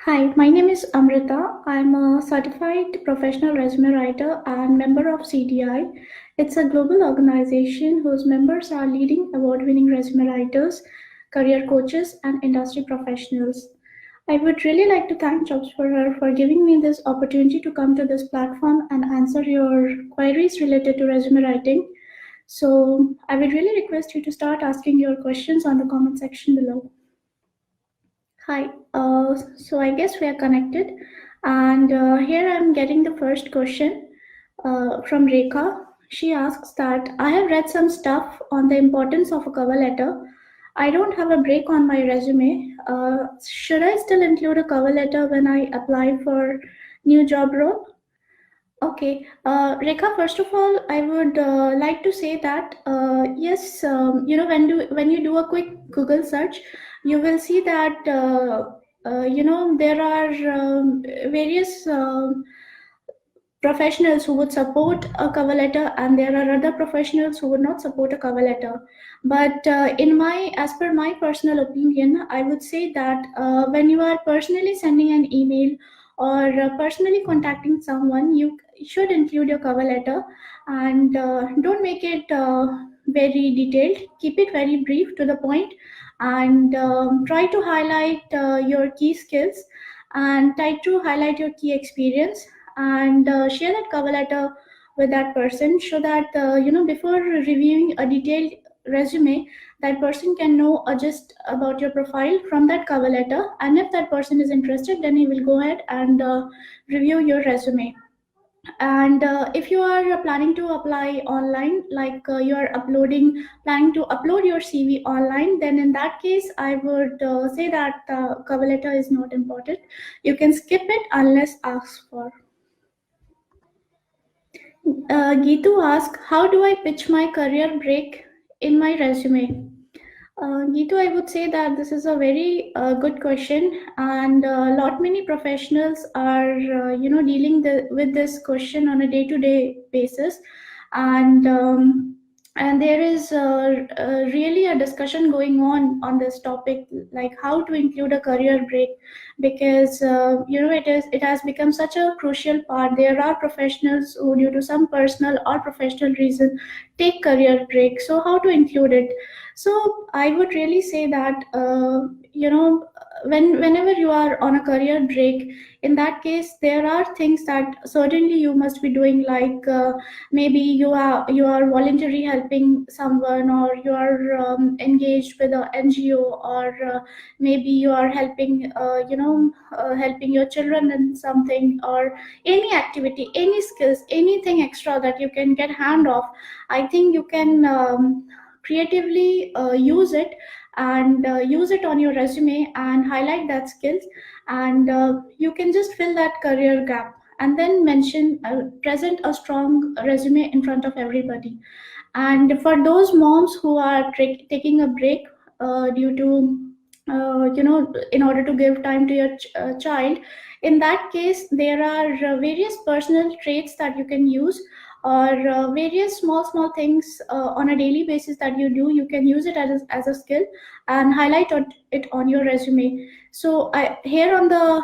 Hi, my name is Amrita. I'm a certified professional resume writer and member of CDI. It's a global organization whose members are leading award winning resume writers, career coaches, and industry professionals. I would really like to thank Jobs for her for giving me this opportunity to come to this platform and answer your queries related to resume writing. So, I would really request you to start asking your questions on the comment section below. Hi, so I guess we are connected, and here I'm getting the first question from Rekha. She asks that I have read some stuff on the importance of a cover letter. I don't have a break on my resume. Should I still include a cover letter when I apply for new job role? Okay, Rekha. First of all, I would like to say that yes, when you do a quick Google search, you will see that there are various professionals who would support a cover letter, and there are other professionals who would not support a cover letter. But as per my personal opinion, I would say that when you are personally sending an email or personally contacting someone, you should include your cover letter, and don't make it very detailed. Keep it very brief to the point, and try to highlight your key skills, and try to highlight your key experience, and share that cover letter with that person, so that before reviewing a detailed resume, that person can know just about your profile from that cover letter, and if that person is interested, then he will go ahead and review your resume. And if you are planning to apply online, like you are planning to upload your CV online, then in that case I would say that cover letter is not important. You can skip it unless asked for. Geetu asks, how do I pitch my career break in my resume? Geetu, I would say that this is a very good question, and a lot many professionals are, dealing with this question on a day-to-day basis, and there is really a discussion going on this topic, like how to include a career break, because it has become such a crucial part. There are professionals who, due to some personal or professional reason, take career break. So how to include it? So I would really say that whenever you are on a career break, in that case there are things that certainly you must be doing, like maybe you are voluntarily helping someone, or you are engaged with a NGO, or maybe you are helping your children in something, or any activity, any skills, anything extra that you can get hand of. I think you can creatively use it, and use it on your resume and highlight that skills, and you can just fill that career gap, and then present a strong resume in front of everybody. And for those moms who are taking a break due to in order to give time to your child, in that case there are various personal traits that you can use, or various small things on a daily basis that you do. You can use it as a skill and highlight it on your resume. So here on the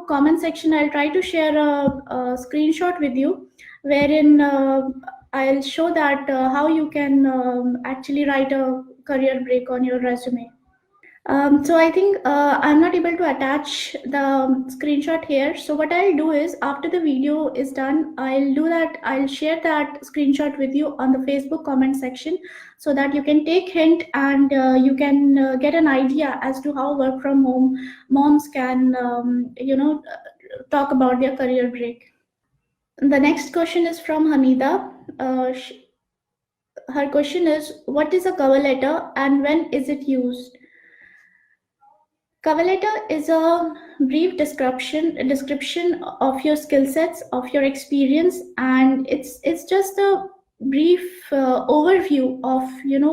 comment section, I'll try to share a screenshot with you, wherein I'll show that how you can actually write a career break on your resume. So I think I'm not able to attach the screenshot here. So what I'll do is, after the video is done, I'll share that screenshot with you on the Facebook comment section, so that you can take hint, and you can get an idea as to how work from home moms can, talk about their career break. The next question is from Hamida. Her question is, what is a cover letter and when is it used? Cover letter is a brief description of your skill sets, of your experience, and it's just a brief overview of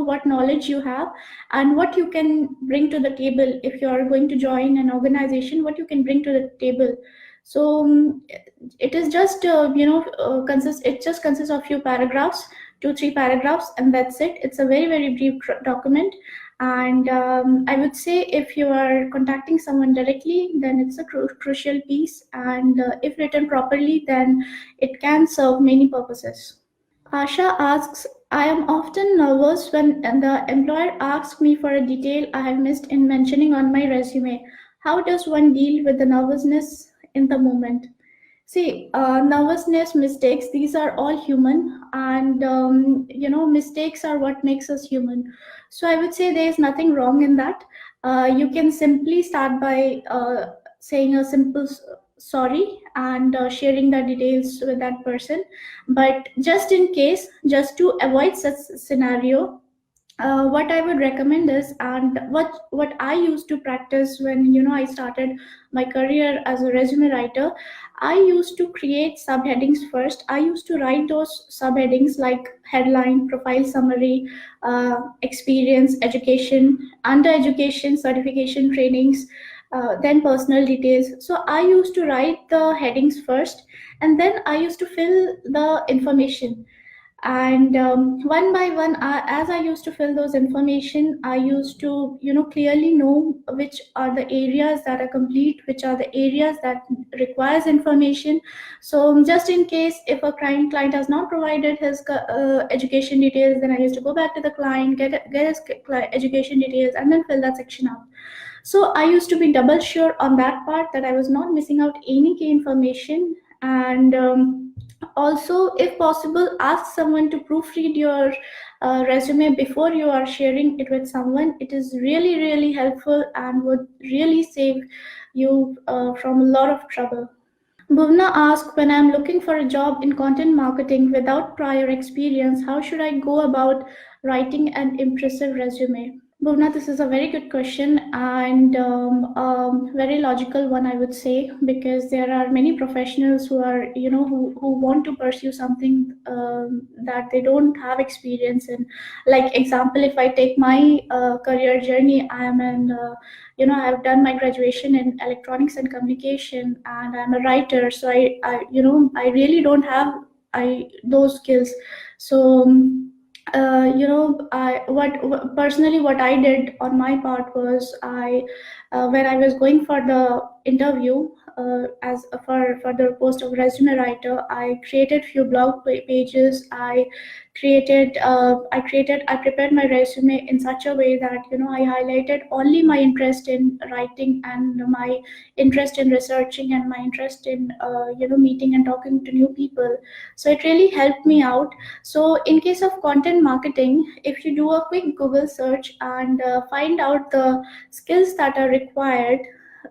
what knowledge you have and what you can bring to the table. If you are going to join an organization, what you can bring to the table. So it is just it just consists of few paragraphs, 2 3 paragraphs, and that's it. It's a very very brief document, And I would say if you are contacting someone directly, then it's a crucial piece. And if written properly, then it can serve many purposes. Asha asks, I am often nervous when the employer asks me for a detail I have missed in mentioning on my resume. How does one deal with the nervousness in the moment? See, nervousness, mistakes, these are all human, and mistakes are what makes us human. So I would say there is nothing wrong in that. You can simply start by saying a simple sorry and sharing the details with that person. But just in case, just to avoid such scenario, what I would recommend is, and what I used to practice when I started my career as a resume writer, I used to create subheadings first. I used to write those subheadings like headline, profile summary, experience, education, under education, certification, trainings, then personal details. So I used to write the headings first, and then I used to fill the information. And one by one, as I used to fill those information, I used to clearly know which are the areas that are complete, which are the areas that requires information. So just in case if a client has not provided his education details, then I used to go back to the client, get his education details, and then fill that section out. So I used to be double sure on that part that I was not missing out any key information. And also, if possible, ask someone to proofread your resume before you are sharing it with someone. It is really, really helpful and would really save you from a lot of trouble. Bhuvna asked, when I'm looking for a job in content marketing without prior experience, how should I go about writing an impressive resume? Bhuvna, this is a very good question and very logical one, I would say, because there are many professionals who are, who want to pursue something that they don't have experience in. Like example, if I take my career journey, I am in, I have done my graduation in electronics and communication, and I'm a writer. So I really don't have those skills. So. Personally what I did on my part was when I was going for the interview as for the post of resume writer, I created few blog pages. I prepared my resume in such a way that I highlighted only my interest in writing and my interest in researching and my interest in meeting and talking to new people. So it really helped me out. So in case of content marketing, if you do a quick Google search and find out the skills that are required,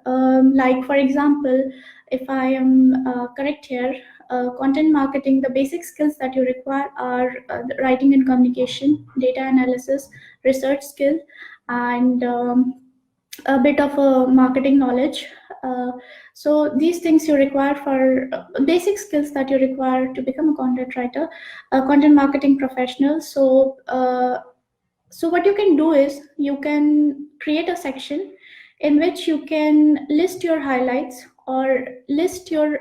like for example, if I am correct here, content marketing, the basic skills that you require are writing and communication, data analysis, research skill, and a bit of a marketing knowledge. So these things you require for basic skills that you require to become a content writer, a content marketing professional. So what you can do is you can create a section in which you can list your highlights or list your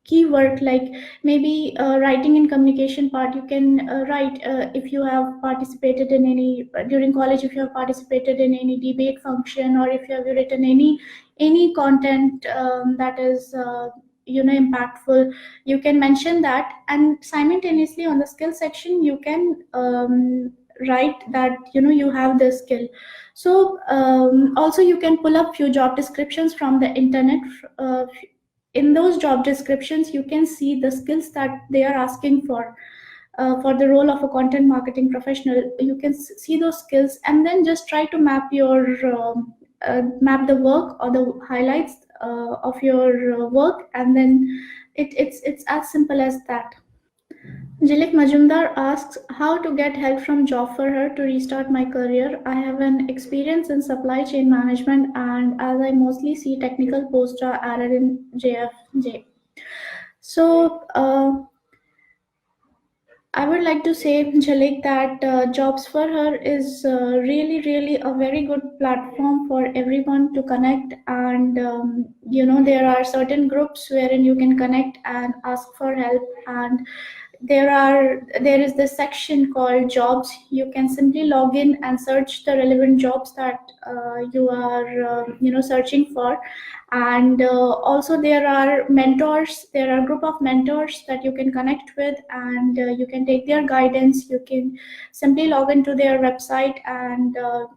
key work, like maybe writing and communication part. You can write if you have participated in any during college, if you have participated in any debate function, or if you have written any content that is impactful, you can mention that. And simultaneously on the skill section you can write that you have the skill. So also you can pull up few job descriptions from the internet. In those job descriptions you can see the skills that they are asking for the role of a content marketing professional. You can see those skills and then just try to map the work or the highlights of your work, and then it's as simple as that. Jilik Majumdar asks how to get help from job for her to restart my career. I have an experience in supply chain management, and as I mostly see technical posts are added in JFJ. So I would like to say, Jalik, that Jobs for Her is really, really a very good platform for everyone to connect. And, there are certain groups wherein you can connect and ask for help. And there is this section called jobs. You can simply log in and search the relevant jobs that you are searching for. And also there are mentors, there are a group of mentors that you can connect with, and you can take their guidance. You can simply log into their website, and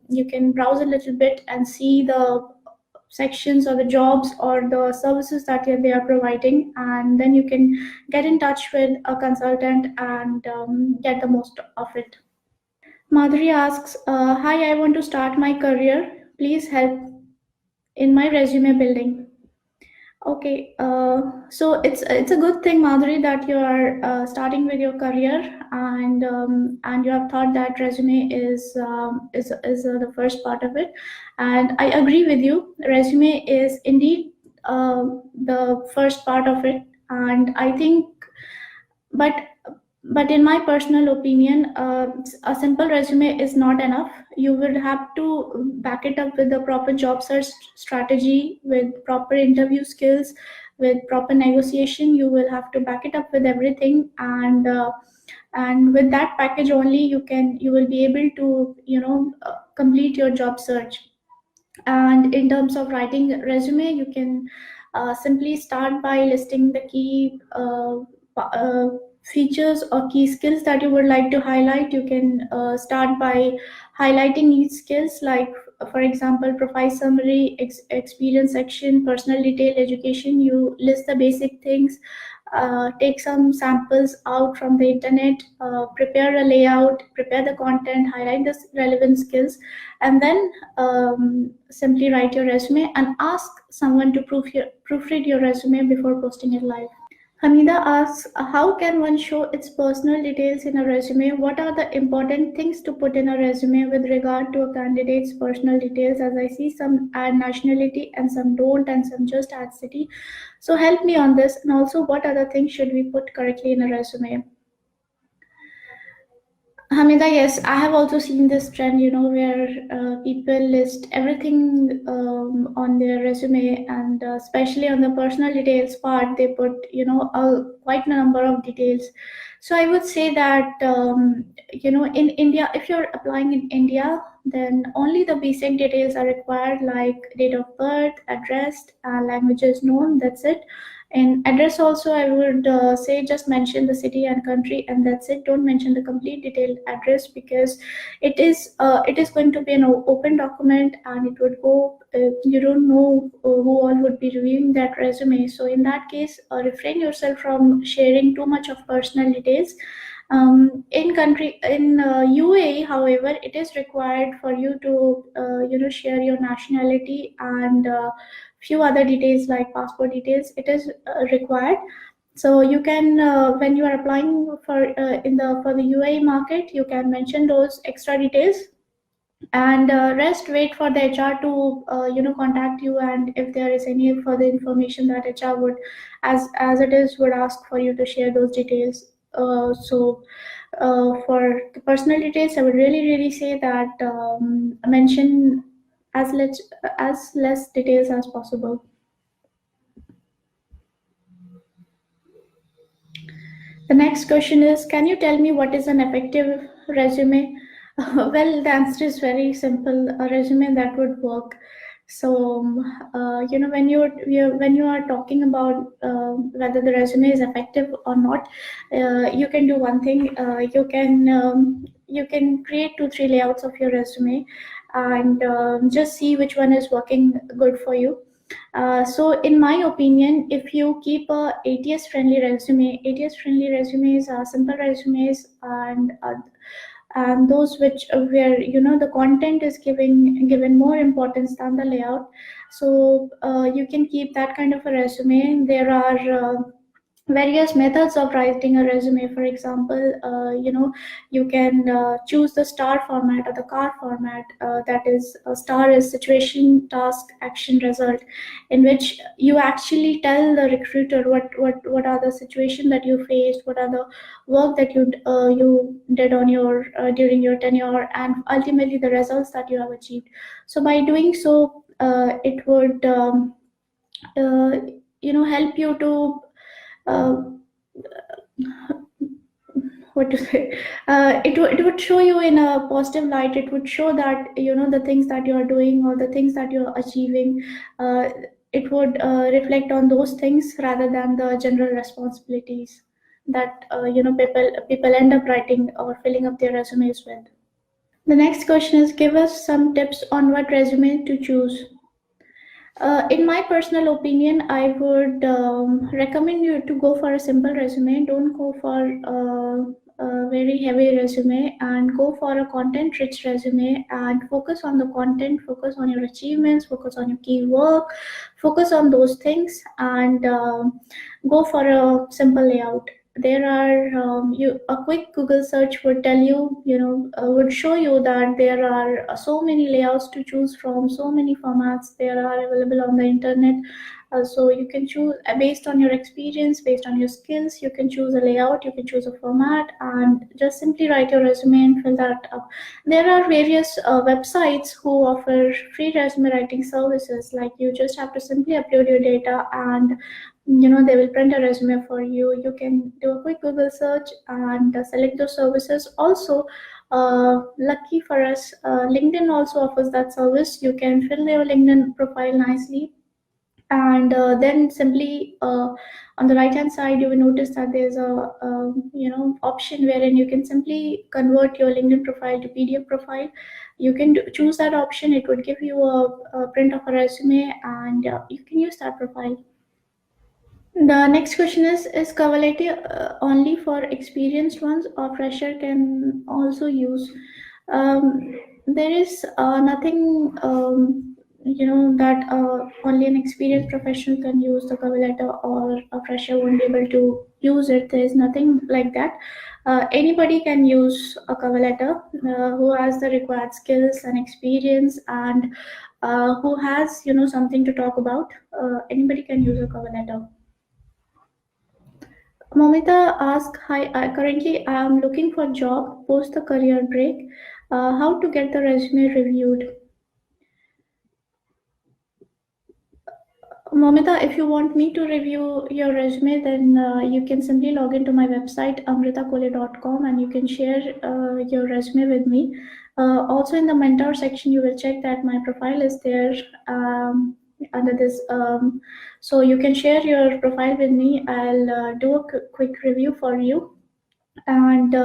you can browse a little bit and see the sections or the jobs or the services that they are providing, and then you can get in touch with a consultant and get the most of it. Madhuri asks, hi, I want to start my career, please help in my resume building. Okay, so it's a good thing, Madhuri, that you are starting with your career, and you have thought that resume is the first part of it, and I agree with you. Resume is indeed the first part of it, and I think, but in my personal opinion, a simple resume is not enough. You will have to back it up with a proper job search strategy, with proper interview skills, with proper negotiation. You will have to back it up with everything, and with that package only you will be able to complete your job search. And in terms of writing resume, you can simply start by listing the key features or key skills that you would like to highlight. You can start by highlighting each skills, like for example, profile summary, experience section, personal detail, education. You list the basic things, take some samples out from the internet, prepare a layout, prepare the content, highlight the relevant skills, and then simply write your resume and ask someone to proofread your resume before posting it live. Hamida asks, how can one show its personal details in a resume? What are the important things to put in a resume with regard to a candidate's personal details? As I see some add nationality and some don't, and some just add city. So help me on this. And also, what other things should we put correctly in a resume? Hamida, yes, I have also seen this trend, where people list everything on their resume, and especially on the personal details part, they put, quite a number of details. So I would say that, in India, if you're applying in India, then only the basic details are required, like date of birth, address, languages known, that's it. In address also, I would say just mention the city and country, and that's it. Don't mention the complete detailed address, because it is going to be an open document, and it would go. You don't know who all would be reviewing that resume. So in that case, refrain yourself from sharing too much of personal details. In UAE, however, it is required for you to share your nationality and few other details like passport details. It is required. So you can, when you are applying for the UAE market, you can mention those extra details, and rest wait for the HR to contact you, and if there is any further information that HR would, as it is, would ask for you to share those details. For the personal details, I would really say that mention as less details as possible. The next question is, can you tell me what is an effective resume? Well, the answer is very simple. A resume that would work. So, when you are talking about whether the resume is effective or not, you can do one thing. You can create 2-3 layouts of your resume, and just see which one is working good for you. So in my opinion, if you keep a ATS friendly resume, ATS friendly resumes are simple resumes, and those which where the content is given more importance than the layout. So you can keep that kind of a resume. There are various methods of writing a resume. For example, you can choose the star format or the car format. That is, a star is situation, task, action, result, in which you actually tell the recruiter what are the situation that you faced, what are the work that you did on your during your tenure, and ultimately the results that you have achieved. So by doing so, it would help you to uh, what to say, it would show you in a positive light. It would show that the things that you are doing or the things that you're achieving, uh, it would reflect on those things rather than the general responsibilities that people end up writing or filling up their resumes with. The next question is, give us some tips on what resume to choose. In my personal opinion, I would recommend you to go for a simple resume. Don't go for a very heavy resume, and go for a content rich resume and focus on the content, focus on your achievements, focus on your key work, focus on those things, and go for a simple layout. There are a quick Google search would tell you, would show you that there are so many layouts to choose from, so many formats there are available on the internet. So you can choose based on your experience, based on your skills. You can choose a layout, you can choose a format, and just simply write your resume and fill that up. There are various websites who offer free resume writing services. Like, you just have to simply upload your data, and they will print a resume for you. You can do a quick Google search and select those services. Also, lucky for us, LinkedIn also offers that service. You can fill your LinkedIn profile nicely, and then simply on the right hand side you will notice that there's a option wherein you can simply convert your LinkedIn profile to PDF profile. You can choose that option. It would give you a print of a resume, and you can use that profile. The next question is cover letter only for experienced ones, or fresher can also use? There is nothing, that only an experienced professional can use the cover letter, or a fresher won't be able to use it. There is nothing like that. Anybody can use a cover letter who has the required skills and experience, and who has something to talk about. Anybody can use a cover letter. Momita asks, hi, currently I am looking for job post the career break. How to get the resume reviewed? Momita, if you want me to review your resume, then you can simply log into my website, amritakolay.com, and you can share your resume with me. Also, in the mentor section, you will check that my profile is there under this. So you can share your profile with me. I'll do a quick review for you. And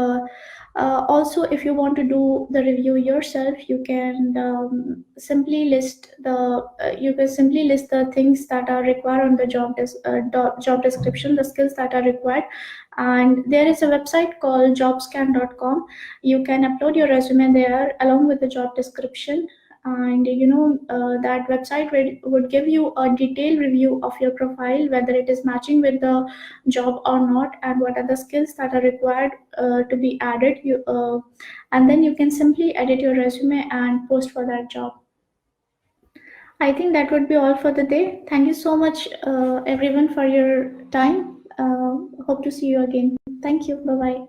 also, if you want to do the review yourself, you can simply list the things that are required on the job description, the skills that are required. And there is a website called jobscan.com. You can upload your resume there along with the job description, and that website would give you a detailed review of your profile, whether it is matching with the job or not, and what are the skills that are required to be added. And then you can simply edit your resume and post for that job. I think that would be all for the day. Thank you so much, everyone, for your time. Hope to see you again. Thank you. Bye bye.